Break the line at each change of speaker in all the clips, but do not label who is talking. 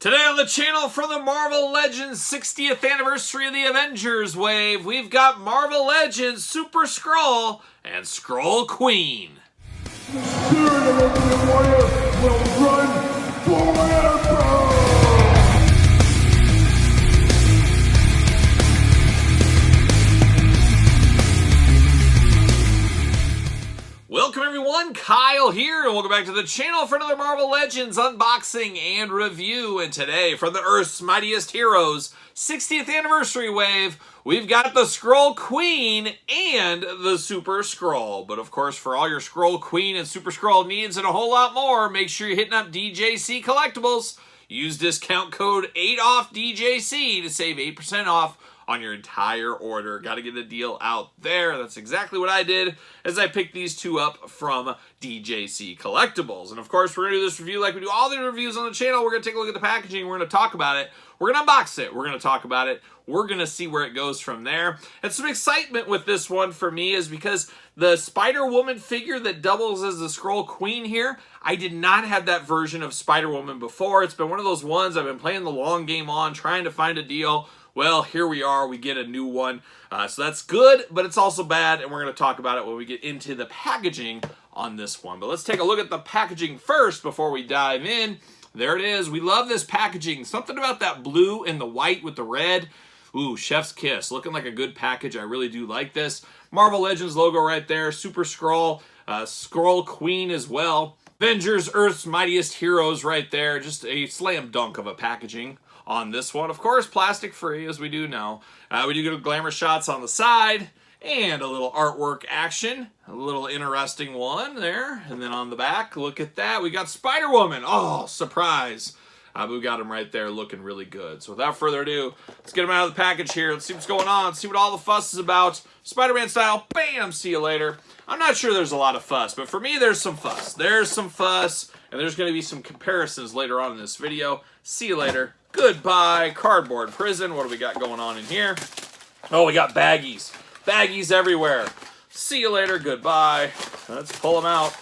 Today on the channel for the Marvel Legends 60th anniversary of the Avengers wave, we've got Marvel Legends Super Skrull and Skrull Queen.
The spirit of Ultimate Warrior will run forever!
Welcome everyone, Kyle here, and welcome back to the channel for another Marvel Legends unboxing and review. And today, from the Earth's Mightiest Heroes 60th anniversary wave, we've got the Skrull Queen and the Super Skrull. But of course, for all your Skrull Queen and Super Skrull needs and a whole lot more, make sure you're hitting up DJC Collectibles. Use discount code 8OFFDJC to save 8% off on your entire order. Got to get a deal out there. That's exactly what I did as I picked these two up from DJC Collectibles. And of course, we're going to do this review like we do all the reviews on the channel. We're going to take a look at the packaging. We're going to talk about it. We're going to unbox it. We're going to talk about it. We're going to see where it goes from there. And some excitement with this one for me is because the Spider-Woman figure that doubles as the Skrull Queen here, I did not have that version of Spider-Woman before. It's been one of those ones I've been playing the long game on, trying to find a deal. Well, here we are. We get a new one. So that's good, but it's also bad, and we're going to talk about it when we get into the packaging on this one. But let's take a look at the packaging first before we dive in. There it is. We love this packaging. Something about that blue and the white with the red. Ooh, chef's kiss. Looking like a good package. I really do like this. Marvel Legends logo right there. Super Skrull. Skrull Queen as well. Avengers, Earth's Mightiest Heroes right there. Just a slam dunk of a packaging on this one. Of course, plastic free, as we do know. We do get glamour shots on the side and a little artwork action. A little interesting one there. And then on the back, look at that. We got Spider-Woman. Oh, surprise. We got him right there looking really good. So without further ado, let's get him out of the package here. Let's see what's going on. See what all the fuss is about. Spider-Man style. Bam! See you later. I'm not sure there's a lot of fuss, but for me, there's some fuss. There's some fuss, and there's going to be some comparisons later on in this video. See you later. Goodbye. Cardboard prison. What do we got going on in here? Oh, we got baggies. Baggies everywhere. See you later. Goodbye. Let's pull them out.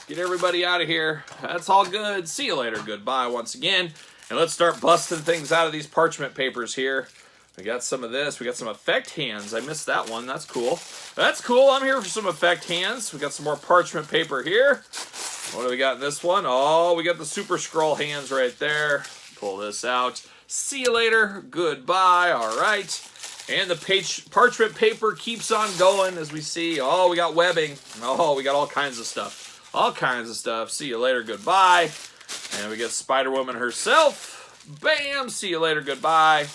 Get everybody out of here. That's all good. See you later. Goodbye once again. And let's start busting things out of these parchment papers here. We got some of this. We got some effect hands. I missed that one. That's cool. That's cool. I'm here for some effect hands. We got some more parchment paper here. What do we got in this one? Oh, we got the Super Skrull hands right there. Pull this out. See you later. Goodbye. All right. And the parchment paper keeps on going as we see. Oh, we got webbing. Oh, we got all kinds of stuff. All kinds of stuff. See you later. Goodbye. And we get Spider-Woman herself. Bam. See you later. Goodbye.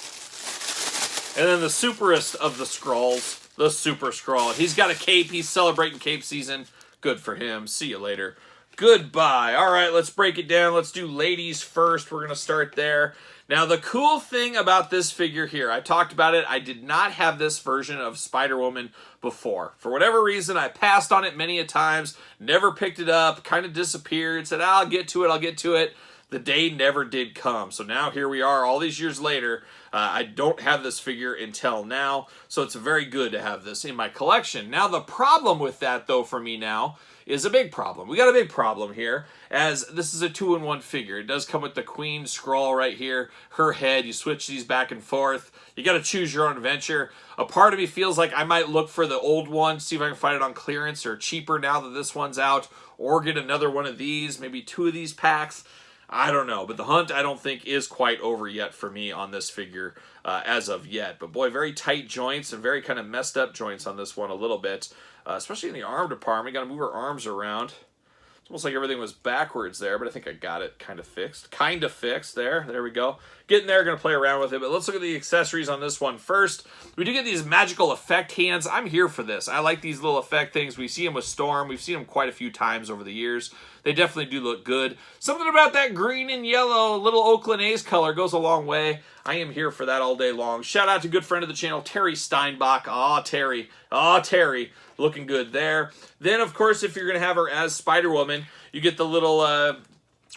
And then the superest of the Skrulls, the Super Skrull. He's got a cape. He's celebrating cape season. Good for him. See you later. Goodbye. All right, let's break it down. Let's do ladies first. We're going to start there. Now, the cool thing about this figure here, I talked about it. I did not have this version of Spider-Woman before. For whatever reason, I passed on it many a times, never picked it up, kind of disappeared, said, I'll get to it, I'll get to it. The day never did come. So now here we are all these years later. I don't have this figure until now, so it's very good to have this in my collection. Now, the problem with that, though, for me now, is a big problem. We got a big problem here, as this is a 2-in-1 figure. It does come with the Queen Skrull right here, her head. You switch these back and forth. You got to choose your own adventure. A part of me feels like I might look for the old one, see if I can find it on clearance or cheaper now that this one's out, or get another one of these, maybe 2 of these packs. I don't know, but the hunt I don't think is quite over yet for me on this figure as of yet. But boy, very tight joints and very kind of messed up joints on this one a little bit, especially in the arm department. Got to move her arms around. It's almost like everything was backwards there, but I think I got it kind of fixed. Kind of fixed there. There we go. Getting there, going to play around with it. But let's look at the accessories on this one first. We do get these magical effect hands. I'm here for this. I like these little effect things. We see them with Storm. We've seen them quite a few times over the years. They definitely do look good. Something about that green and yellow little Oakland A's color goes a long way. I am here for that all day long. Shout out to good friend of the channel, Terry Steinbach. Aw, Terry. Aw, Terry. Looking good there. Then, of course, if you're going to have her as Spider-Woman, you get the little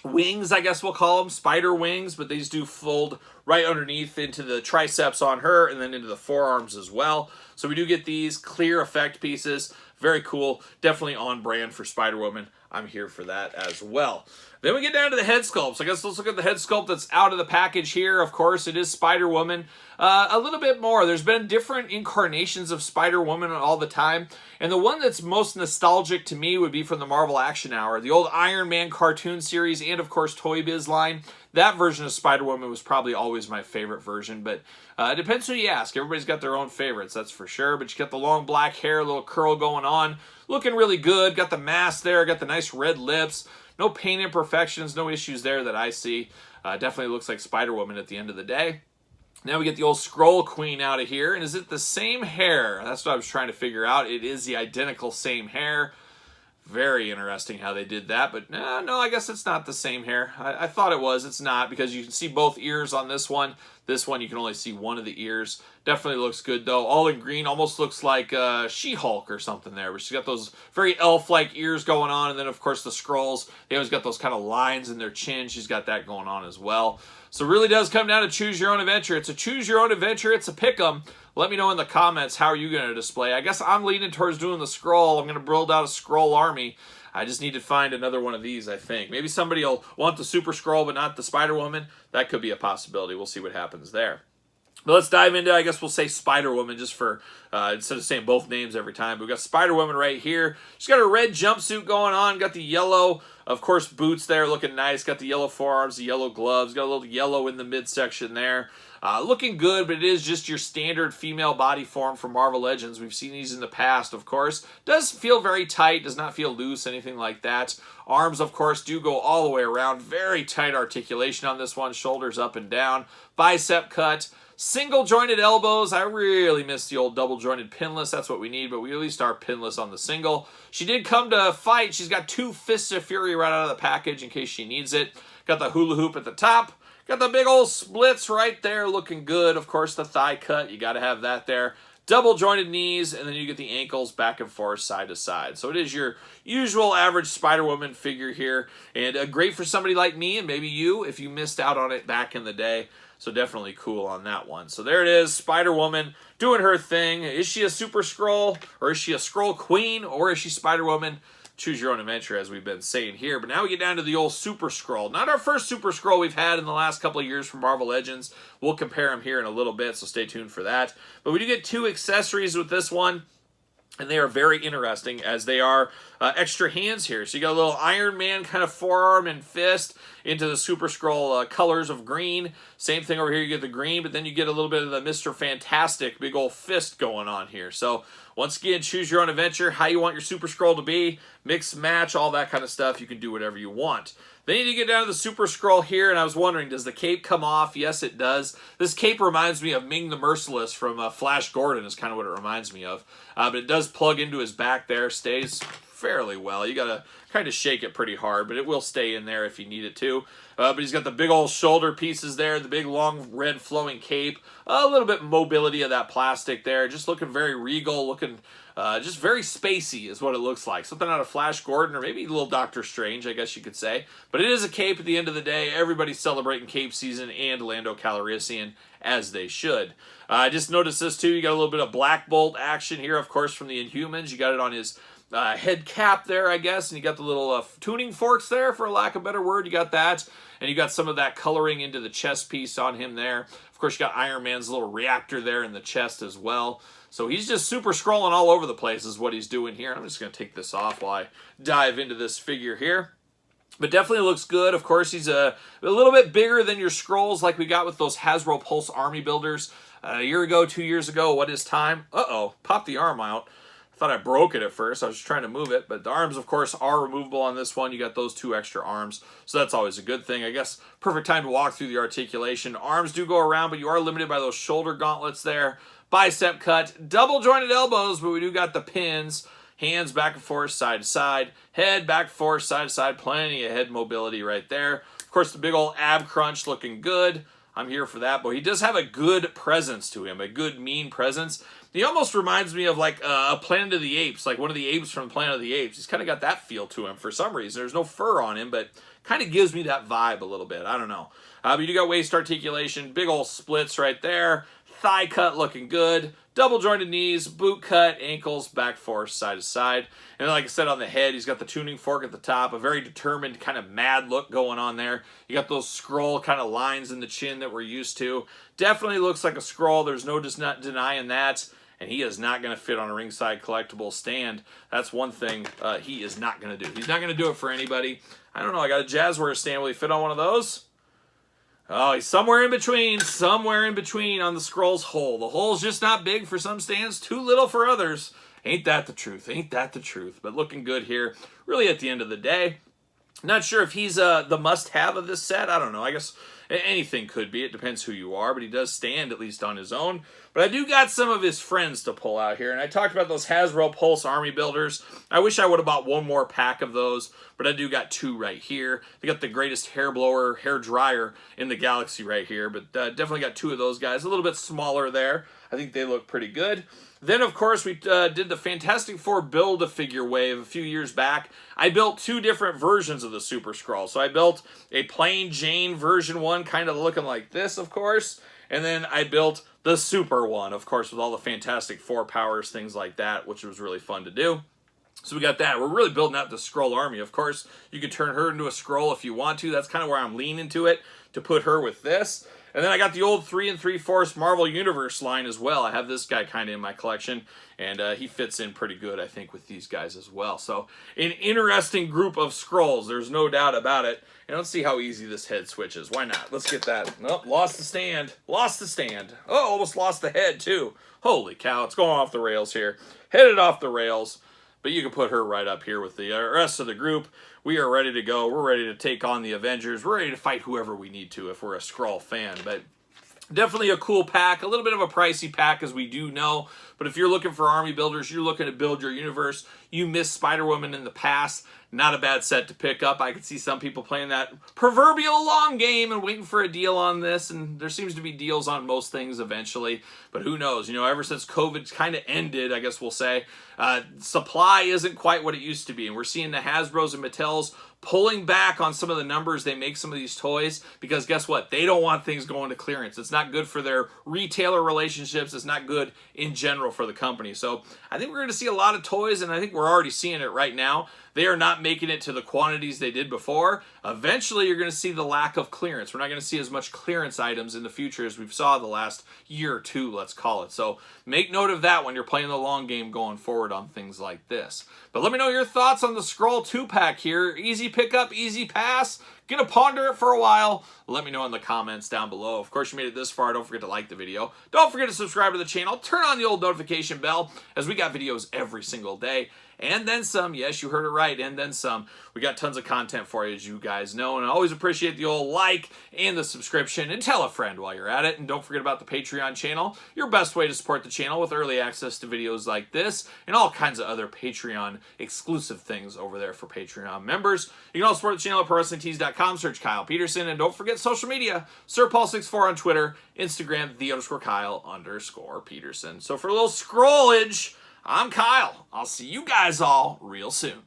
wings, I guess we'll call them, spider wings, but these do fold right underneath into the triceps on her and then into the forearms as well. So we do get these clear effect pieces. very cool. Definitely on brand for Spider-Woman. I'm here for that as well. Then we get down to the head sculpts. I guess let's look at the head sculpt that's out of the package here. Of course, it is Spider-Woman. A little bit more. There's been different incarnations of Spider-Woman all the time. And the one that's most nostalgic to me would be from the Marvel Action Hour. The old Iron Man cartoon series and, of course, Toy Biz line. That version of Spider-Woman was probably always my favorite version. But it depends who you ask. Everybody's got their own favorites, that's for sure. But you got the long black hair, a little curl going on. Looking really good. Got the mask there. Got the nice red lips. No paint imperfections, no issues there that I see. Definitely looks like Spider-Woman at the end of the day. Now we get the old Skrull Queen out of here. And is it the same hair? That's what I was trying to figure out. It is the identical same hair. Very interesting how they did that. But no, I guess it's not the same hair. I thought it was. It's not, because you can see both ears on this one. This one, you can only see one of the ears. Definitely looks good, though. All in green. Almost looks like She-Hulk or something there. But she's got those very elf-like ears going on. And then, of course, the Skrulls. They always got those kind of lines in their chin. She's got that going on as well. So it really does come down to choose your own adventure. It's a choose your own adventure. It's a pick 'em. Let me know in the comments, how are you going to display? I guess I'm leaning towards doing the Skrull. I'm going to build out a Skrull army. I just need to find another one of these, I think. Maybe somebody will want the Super Skrull but not the Spider-Woman. That could be a possibility. We'll see what happens there. But let's dive into, I guess we'll say Spider-Woman just for, instead of saying both names every time. But we've got Spider-Woman right here. She's got a red jumpsuit going on. Got the yellow, of course, boots there looking nice. Got the yellow forearms, the yellow gloves. Got a little yellow in the midsection there. Looking good, but it is just your standard female body form from Marvel Legends. We've seen these in the past, of course. Does feel very tight, does not feel loose, anything like that. Arms, of course, do go all the way around. Very tight articulation on this one. Shoulders up and down. Bicep cut. Single jointed elbows. I really miss the old double jointed pinless. That's what we need, but we at least are pinless on the single. She did come to fight. She's got 2 Fists of Fury right out of the package in case she needs it. Got the hula hoop at the top. Got the big old splits right there, looking good. Of course, the thigh cut, you got to have that there. Double jointed knees, and then you get the ankles back and forth, side to side. So it is your usual average Spider-Woman figure here, and great for somebody like me and maybe you if you missed out on it back in the day. So definitely cool on that one. So there it is, Spider-Woman doing her thing. Is she a Super Skrull, or is she a Skrull Queen, or is she Spider-Woman? Choose your own adventure, as we've been saying here. But now we get down to the old Super Skrull. Not our first Super Skrull we've had in the last couple of years from Marvel Legends. We'll compare them here in a little bit, so stay tuned for that. But we do get 2 accessories with this one. And they are very interesting, as they are extra hands here. So you got a little Iron Man kind of forearm and fist into the Super Skrull colors of green. Same thing over here, you get the green, but then you get a little bit of the Mr. Fantastic big old fist going on here. So once again, choose your own adventure, how you want your Super Skrull to be, mix, match, all that kind of stuff. You can do whatever you want. Then you need to get down to the Super Skrull here, and I was wondering, does the cape come off? Yes, it does. This cape reminds me of Ming the Merciless from Flash Gordon is kind of what it reminds me of. But it does plug into his back there, stays fairly well. You got to kind of shake it pretty hard, but it will stay in there if you need it to. But he's got the big old shoulder pieces there, the big long red flowing cape, a little bit mobility of that plastic there, just looking very regal, looking just very spacey is what it looks like. Something out of Flash Gordon, or maybe a little Doctor Strange, I guess you could say. But it is a cape at the end of the day. Everybody's celebrating cape season and Lando Calrissian, as they should. I just noticed this too. You got a little bit of Black Bolt action here, of course, from the Inhumans. You got it on his head cap there, I guess, and you got the little tuning forks there, for lack of a better word. You got that, and you got some of that coloring into the chest piece on him there. Of course, you got Iron Man's little reactor there in the chest as well. So he's just Super Scrolling all over the place is what he's doing here. I'm just going to take this off while I dive into this figure here. But definitely looks good. Of course, he's a little bit bigger than your Skrulls like we got with those Hasbro Pulse Army builders a year ago, 2 years ago. What is time? Uh-oh, popped the arm out. I thought I broke it at first. I was just trying to move it. But the arms, of course, are removable on this one. You got those 2 extra arms. So that's always a good thing. I guess perfect time to walk through the articulation. Arms do go around, but you are limited by those shoulder gauntlets there. Bicep cut, double jointed elbows, but we do got the pins. Hands back and forth, side to side. Head back and forth, side to side. Plenty of head mobility right there. Of course, the big old ab crunch looking good. I'm here for that. But he does have a good presence to him, a good, mean presence. He almost reminds me of like a Planet of the Apes, like one of the apes from Planet of the Apes. He's kind of got that feel to him for some reason. There's no fur on him, but kind of gives me that vibe a little bit. I don't know. But you do got waist articulation, big old splits right there. thigh cut looking good. Double jointed knees, boot cut, ankles, back force, side to side. And like I said, on the head, he's got the tuning fork at the top, a very determined kind of mad look going on there. You got those Skrull kind of lines in the chin that we're used to. Definitely looks like a Skrull. There's no just not denying that. And he is not going to fit on a ringside collectible stand. That's one thing he is not going to do. He's not going to do it for anybody. I don't know. I got a Jazzware stand. Will he fit on one of those? Oh, he's somewhere in between on the Skrull's hole. The hole's just not big for some stands, too little for others. Ain't that the truth? Ain't that the truth? But looking good here, really at the end of the day. Not sure if he's the must-have of this set. I don't know. I guess anything could be. It depends who you are, but he does stand at least on his own. But I do got some of his friends to pull out here, and I talked about those Hasbro Pulse Army Builders. I wish I would have bought one more pack of those, but I do got two right here. They got the greatest hair blower, hair dryer in the galaxy right here, but definitely got two of those guys. A little bit smaller there. I think they look pretty good. Then, of course, we did the Fantastic Four Build-A-Figure wave a few years back. I built two different versions of the Super Skrull. So I built a plain Jane version 1, kind of looking like this, of course. And then I built the Super one, of course, with all the Fantastic Four powers, things like that, which was really fun to do. So we got that. We're really building out the Skrull army. Of course, you could turn her into a Skrull if you want to. That's kind of where I'm leaning to it, to put her with this. And then I got the old 3 3/4 Marvel Universe line as well. I have this guy kind of in my collection, and he fits in pretty good, I think, with these guys as well. So an interesting group of Skrulls, there's no doubt about it. And let's see how easy this head switches. Why not? Let's get that. Nope, lost the stand. Lost the stand. Oh, almost lost the head, too. Holy cow, it's going off the rails here. Headed off the rails. But you can put her right up here with the rest of the group. We are ready to go. We're ready to take on the Avengers. We're ready to fight whoever we need to if we're a Skrull fan. But definitely a cool pack. A little bit of a pricey pack, as we do know. But if you're looking for army builders, you're looking to build your universe, you missed Spider-Woman in the past, not a bad set to pick up. I could see some people playing that proverbial long game and waiting for a deal on this, and there seems to be deals on most things eventually, but who knows? You know, ever since COVID kind of ended, I guess we'll say, supply isn't quite what it used to be, and we're seeing the Hasbros and Mattels pulling back on some of the numbers they make some of these toys, because guess what? They don't want things going to clearance. It's not good for their retailer relationships. It's not good in general for the company. So I think we're going to see a lot of toys, and I think we're already seeing it right now. They are not making it to the quantities they did before. Eventually, you're going to see the lack of clearance. We're not going to see as much clearance items in the future as we've saw the last year or two, let's call it. So make note of that when you're playing the long game going forward on things like this. But let me know your thoughts on the Skrull 2-pack here. Easy pickup, easy pass. Gonna ponder it for a while. Let me know in the comments down below. Of course, you made it this far. Don't forget to like the video. Don't forget to subscribe to the channel. Turn on the old notification bell, as we got videos every single day. And then some. Yes, you heard it right. And then some. We got tons of content for you, as you guys know. And I always appreciate the old like and the subscription. And tell a friend while you're at it. And don't forget about the Patreon channel. Your best way to support the channel with early access to videos like this and all kinds of other Patreon exclusive things over there for Patreon members. You can also support the channel at ProWrestlingTees.com. Search Kyle Peterson. And don't forget social media. SirPaul64 on Twitter. Instagram, _Kyle_Peterson. So for a little scrollage, I'm Kyle. I'll see you guys all real soon.